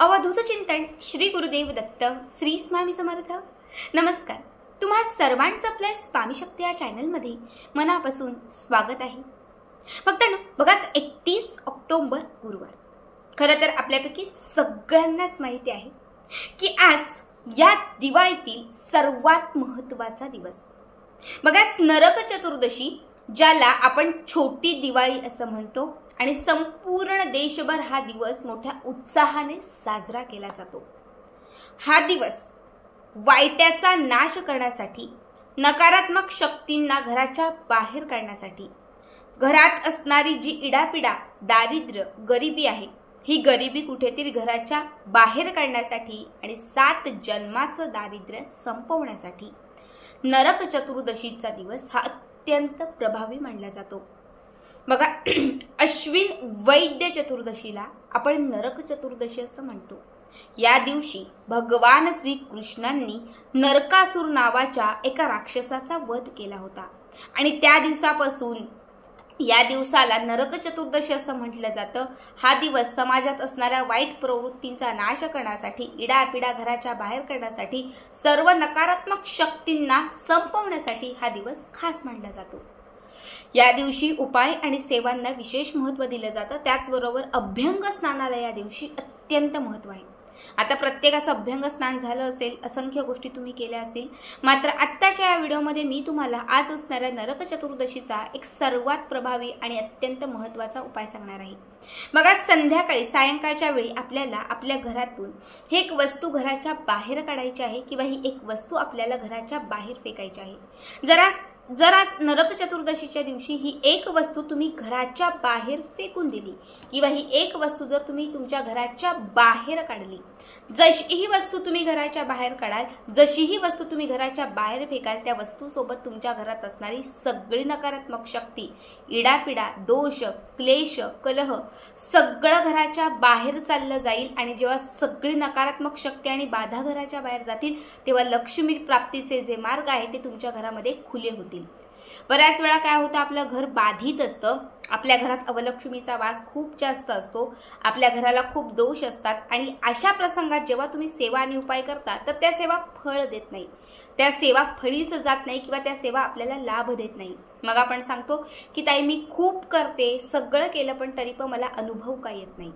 अवधूत चिंतन श्री गुरुदेव दत्त श्री स्वामी समर्थ। नमस्कार, तुम्हा सर्वांचं आपल्या स्वामी शक्ती या चॅनलमध्ये मनापासून स्वागत आहे। भक्तांनो, बघाच 31 ऑक्टोबर गुरुवार। खरं तर आपल्यापैकी सगळ्यांनाच माहिती आहे की आज या दिवाळीतील सर्वात महत्त्वाचा दिवस बघाच नरक चतुर्दशी, ज्याला आपण छोटी दिवाळी असं म्हणतो आणि संपूर्ण देशभर हा दिवस मोठ्या उत्साहाने साजरा केला जातो। हा दिवस वाईटाचा नाश करण्यासाठी, नकारात्मक शक्तींना घराच्या बाहेर काढण्यासाठी, घरात असणारी जी इडापिडा, दारिद्र्य, गरिबी आहे, ही गरिबी कुठेतरी घराच्या बाहेर काढण्यासाठी आणि 7 जन्माचं दारिद्र्य संपवण्यासाठी नरक चतुर्दशीचा दिवस हा अत्यंत प्रभावी मानला जातो। बघा, अश्विन वैद्य चतुर्दशीला आपण नरक चतुर्दशी असं म्हणतो। या दिवशी भगवान श्री कृष्णांनी नरकासुर नावाच्या एका राक्षसाचा वध केला होता आणि त्या दिवसापासून या दिवसाला नरक चतुर्दशी असं म्हटलं जातं। हा दिवस समाजात असणाऱ्या वाईट प्रवृत्तींचा नाश करण्यासाठी, इडापिडा घराच्या बाहेर करण्यासाठी, सर्व नकारात्मक शक्तींना संपवण्यासाठी हा दिवस खास मानला जातो। या दिवशी उपाय आणि सेवांना विशेष महत्त्व दिलं जातं। त्याचबरोबर अभ्यंग स्नानाला या दिवशी अत्यंत महत्त्व आहे। आता प्रत्येकाचं अभ्यंग स्नान झालं असेल, असंख्य गोष्टी तुम्ही केल्या असतील, मात्र आत्ताच्या या व्हिडिओमध्ये मी तुम्हाला आज असणाऱ्या नरक चतुर्दशीचा एक सर्वात प्रभावी आणि अत्यंत महत्त्वाचा उपाय सांगणार आहे। बघा, संध्याकाळी सायंकाळच्या वेळी आपल्याला आपल्या घरातून ही एक वस्तू घराच्या बाहेर काढायची आहे किंवा ही एक वस्तू आपल्याला घराच्या बाहेर फेकायची आहे। जर आज नरक चतुर्दशीच्या दिवशी ही एक वस्तू तुम्ही घराच्या बाहेर फेकून दिली किंवा ही एक वस्तू जर तुम्ही तुमच्या घराच्या बाहेर काढली, जशीही वस्तू तुम्ही घराच्या बाहेर काढाल, जशीही वस्तू तुम्ही घराच्या बाहेर फेकाल, त्या वस्तूसोबत तुमच्या घरात असणारी सगळी नकारात्मक शक्ती, इडापिडा, दोष, क्लेश, कलह सगळं घराच्या बाहेर चाललं जाईल आणि जेव्हा सगळी नकारात्मक शक्ती आणि बाधा घराच्या बाहेर जातील, तेव्हा लक्ष्मी प्राप्तीचे जे मार्ग आहे ते तुमच्या घरामध्ये खुले होतील। बऱ्याच वेळा काय होतं, आपलं घर बाधित असतं, आपल्या घरात अवलक्ष्मीचा वास खूप जास्त असतो, आपल्या घराला खूप दोष असतात आणि अशा प्रसंगात जेव्हा तुम्ही सेवा आणि उपाय करता तर त्या सेवा फळ देत नाही, त्या सेवा फळीस जात नाही किंवा त्या सेवा आपल्याला लाभ देत नाही। मग आपण सांगतो की ताई मी खूप करते, सगळं केलं, पण तरी पण मला अनुभव का येत नाही।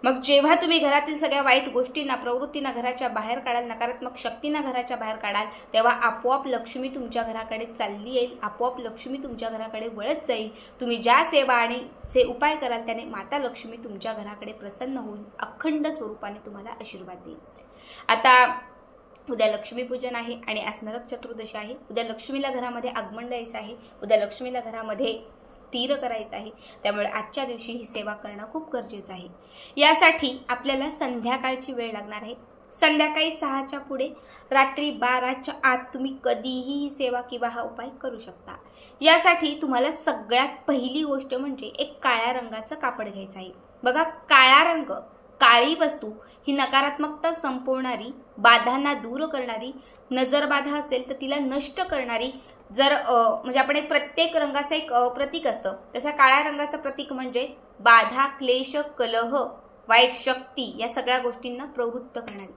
मग जेव्हा तुम्ही घरातील सगळ्या वाईट गोष्टींना, प्रवृत्तींना घराच्या बाहेर काढाल, नकारात्मक शक्तींना घराच्या बाहेर काढाल, तेव्हा आपोआप लक्ष्मी तुमच्या घराकडे चालली येईल, आपोआप लक्ष्मी तुमच्या घराकडे वळत जाईल। तुम्ही ज्या सेवा आणि जे उपाय कराल त्याने माता लक्ष्मी तुमच्या घराकडे प्रसन्न होऊन अखंड स्वरूपाने तुम्हाला आशीर्वाद देईल। आता उद्या लक्ष्मीपूजन आहे आणि आज नरक चतुर्दशी आहे। उद्या लक्ष्मीला घरामध्ये आगमन द्यायचं आहे, उद्या लक्ष्मीला घरामध्ये स्थिर करायचं आहे, त्यामुळे आजच्या दिवशी ही सेवा करणं खूप गरजेचं आहे। यासाठी आपल्याला संध्याकाळची वेळ लागणार आहे। संध्याकाळी 6च्या पुढे, रात्री 12च्या आत तुम्ही कधीही ही सेवा किंवा हा उपाय करू शकता। यासाठी तुम्हाला सगळ्यात पहिली गोष्ट म्हणजे एक काळ्या रंगाचं कापड घ्यायचं आहे। बघा, काळा रंग, काळी वस्तू ही नकारात्मकता संपवणारी, बाधांना दूर करणारी, नजरबाधा असेल तर तिला नष्ट करणारी, जर म्हणजे आपण एक प्रत्येक रंगाचं एक प्रतीक असतं, तशा काळ्या रंगाचं प्रतीक म्हणजे बाधा, क्लेश, कलह, वाईट शक्ती या सगळ्या गोष्टींना प्रवृत्त करणारी।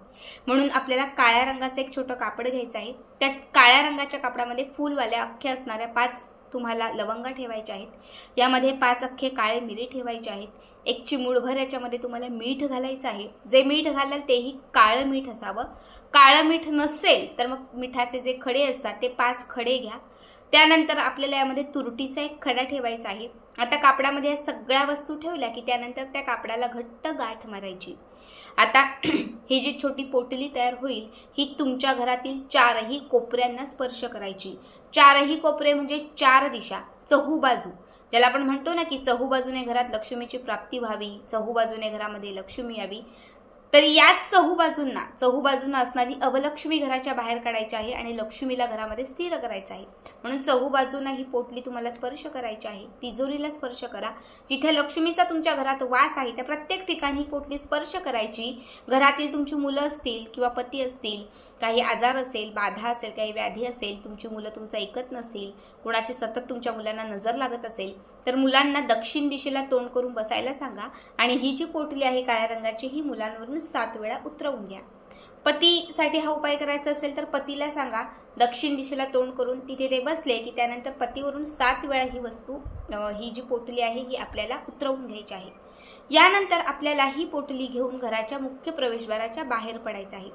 म्हणून आपल्याला काळ्या रंगाचं एक छोटं कापड घ्यायचं आहे। त्या काळ्या रंगाच्या कापडामध्ये फुलवाल्या अख्खे असणाऱ्या 5 तुम्हाला लवंगा ठेवायच्या आहेत। यामध्ये 5 अख्खे काळे मिरी ठेवायचे आहेत। एक चिमूटभर याच्यामध्ये तुम्हाला मीठ घालायचं आहे। जे मीठ घालाल तेही काळं मीठ असावं। काळं मीठ नसेल तर मग मिठाचे जे खडे असतात ते 5 खडे घ्या। त्यानंतर आपल्याला यामध्ये तुरटीचा एक खडा ठेवायचा आहे। आता कापडामध्ये या सगळ्या वस्तू ठेवल्या की त्यानंतर त्या कापडाला घट्ट गाठ मारायची। आता ही जी छोटी पोटली तयार होईल ही तुमच्या घरातील 4ही कोपऱ्यांना स्पर्श करायची। 4ही कोपरे म्हणजे 4 दिशा, चहूबाजू, ज्याला आपण म्हणतो ना की चहूबाजूने घरात लक्ष्मीची प्राप्ती व्हावी, चहूबाजूने घरामध्ये लक्ष्मी यावी, तर याच चहूबाजूंना असणारी अवलक्ष्मी घराच्या बाहेर काढायची आहे आणि लक्ष्मीला घरामध्ये स्थिर करायचं आहे। म्हणून चहूबाजूंना ही पोटली तुम्हाला स्पर्श करायची आहे। तिजोरीला स्पर्श करा, जिथे लक्ष्मीचा तुमच्या घरात वास आहे त्या प्रत्येक ठिकाणी ही पोटली स्पर्श करायची। घरातील तुमची मुलं असतील किंवा पती असतील, काही आजार असेल, बाधा असेल, काही व्याधी असेल, तुमची मुलं तुमचं ऐकत नसेल, कोणाची सतत तुमच्या मुलांना नजर लागत असेल, तर मुलांना दक्षिण दिशेला तोंड करून बसायला सांगा आणि ही जी पोटली आहे काळ्या रंगाची ही मुलांवरून 7 वेळा उतरवून घ्या. पतीसाठी हा उपाय करायचा असेल तर पतीला सांगा दक्षिण दिशेला तोंड करून तिथे ते बसले की त्यानंतर पतीवरून 7 वेळा ही वस्तू, ही जी पोटली आहे ही आपल्याला उतरवून घ्यायची आहे. यानंतर आपल्याला ही पोटली घेऊन घराच्या मुख्य प्रवेशद्वाराच्या बाहेर पडायचं आहे.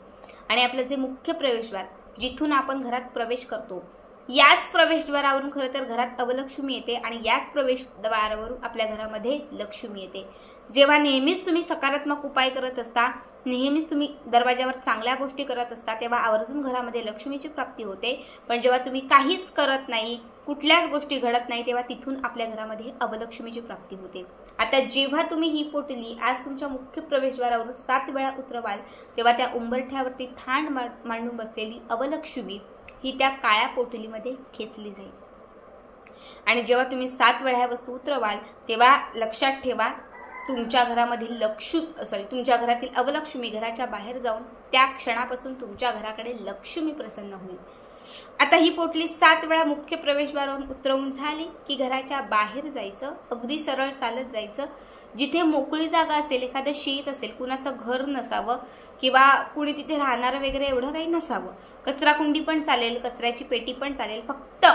आणि आपलं जे मुख्य प्रवेशद्वार जिथून आपण घरात प्रवेश करतो, याच प्रवेशद्वारावरून खरं तर घरात अवलक्ष्मी येते आणि याच प्रवेशद्वारावरून आपल्या घरामध्ये लक्ष्मी येते. जेव्हा नेहमीच तुम्ही सकारात्मक उपाय करत असता, नेहमीच तुम्ही दरवाजावर चांगल्या गोष्टी करत असता, तेव्हा आवर्जून घरामध्ये लक्ष्मीची प्राप्ती होते. पण जेव्हा तुम्ही काहीच करत नाही, कुठल्याच गोष्टी घडत नाही, तेव्हा तिथून आपल्या घरामध्ये अवलक्ष्मीची प्राप्ती होते. आता जेव्हा तुम्ही ही पोटली आज तुमच्या मुख्य प्रवेशद्वारावरून 7 वेळा उतरवाल, तेव्हा त्या उंबरठ्यावरती थांड मांडून बसलेली अवलक्ष्मी ही त्या काळ्या पोटलीमध्ये खेचली जाईल. आणि जेव्हा तुम्ही 7 वेळा ह्या वस्तू उतरवाल, तेव्हा लक्षात ठेवा तुमच्या घरामधील तुमच्या घरातील अवलक्ष्मी घराच्या बाहेर जाऊन त्या क्षणापासून तुमच्या घराकडे लक्ष्मी प्रसन्न होईल. आता ही पोटली 7 वेळा मुख्य प्रवेशद्वारावरून उतरवून झाली की घराच्या बाहेर जायचं, अगदी सरळ चालत जायचं. जिथे मोकळी जागा असेल, एखादं शेत असेल, कुणाचं घर नसावं किंवा कुणी तिथे राहणारं वगैरे एवढं काही नसावं, कचराकुंडी पण चालेल, कचऱ्याची पेटी पण चालेल. फक्त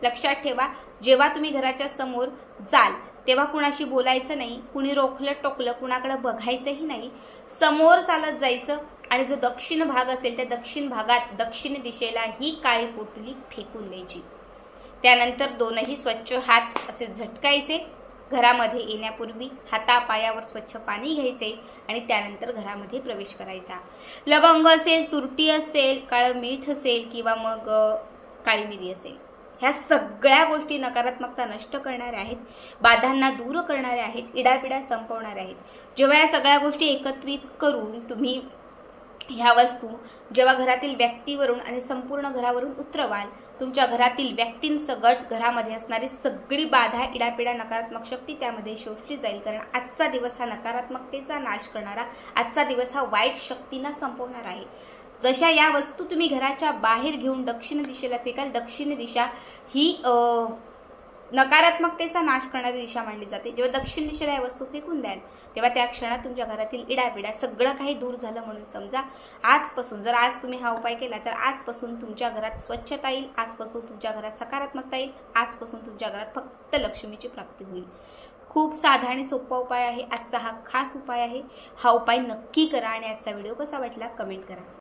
लक्षात ठेवा जेव्हा तुम्ही घराच्या समोर जाल तेव्हा कुणाशी बोलायचं नाही, कुणी रोखलं टोकलं कुणाकडे बघायचंही नाही, समोर चालत जायचं आणि जो दक्षिण भाग असेल त्या दक्षिण भागात दक्षिण दिशेला ही काळी पोटली फेकून द्यायची. त्यानंतर दोनही स्वच्छ हात असे झटकायचे. घरामध्ये येण्यापूर्वी हातापायावर स्वच्छ पाणी घ्यायचे आणि त्यानंतर घरामध्ये प्रवेश करायचा. लवंग असेल, तुरटी असेल, काळं मीठ असेल किंवा मग काळी मिरी असेल, ह्या सगळ्या गोष्टी नकारात्मकता नष्ट करणाऱ्या आहेत, बाधांना दूर करणाऱ्या आहेत, इडापिडा संपवणाऱ्या आहेत. जेव्हा या सगळ्या गोष्टी एकत्रित करून तुम्ही ह्या वस्तू जेव्हा घरातील व्यक्तीवरून आणि संपूर्ण घरावरून उतरवाल, तुमच्या घरातील व्यक्तींसकट घरामध्ये असणारी सगळी बाधा, इडापिडा, नकारात्मक शक्ती त्यामध्ये शोषली जाईल. कारण आजचा दिवस हा नकारात्मकतेचा नाश करणारा, आजचा दिवस हा वाईट शक्तींना संपवणार आहे. जशा या वस्तू तुम्ही घराच्या बाहेर घेऊन दक्षिण दिशेला फेकाल, दक्षिण दिशा ही नकारात्मकतेचा नाश करणारी दिशा मानली जाते. जेव्हा दक्षिण दिशेला या वस्तू फेकून द्याल तेव्हा त्या क्षणात तुमच्या घरातील इडापिडा सगळं काही दूर झालं म्हणून समजा. आजपासून जर आज तुम्ही हा उपाय केला तर आजपासून तुमच्या घरात स्वच्छता येईल, आजपासून तुमच्या घरात सकारात्मकता येईल, आजपासून तुमच्या घरात फक्त लक्ष्मीची प्राप्ती होईल. खूप साधा आणि सोपा उपाय आहे. आजचा हा खास उपाय आहे. हा उपाय नक्की करा आणि आजचा व्हिडिओ कसा वाटला कमेंट करा.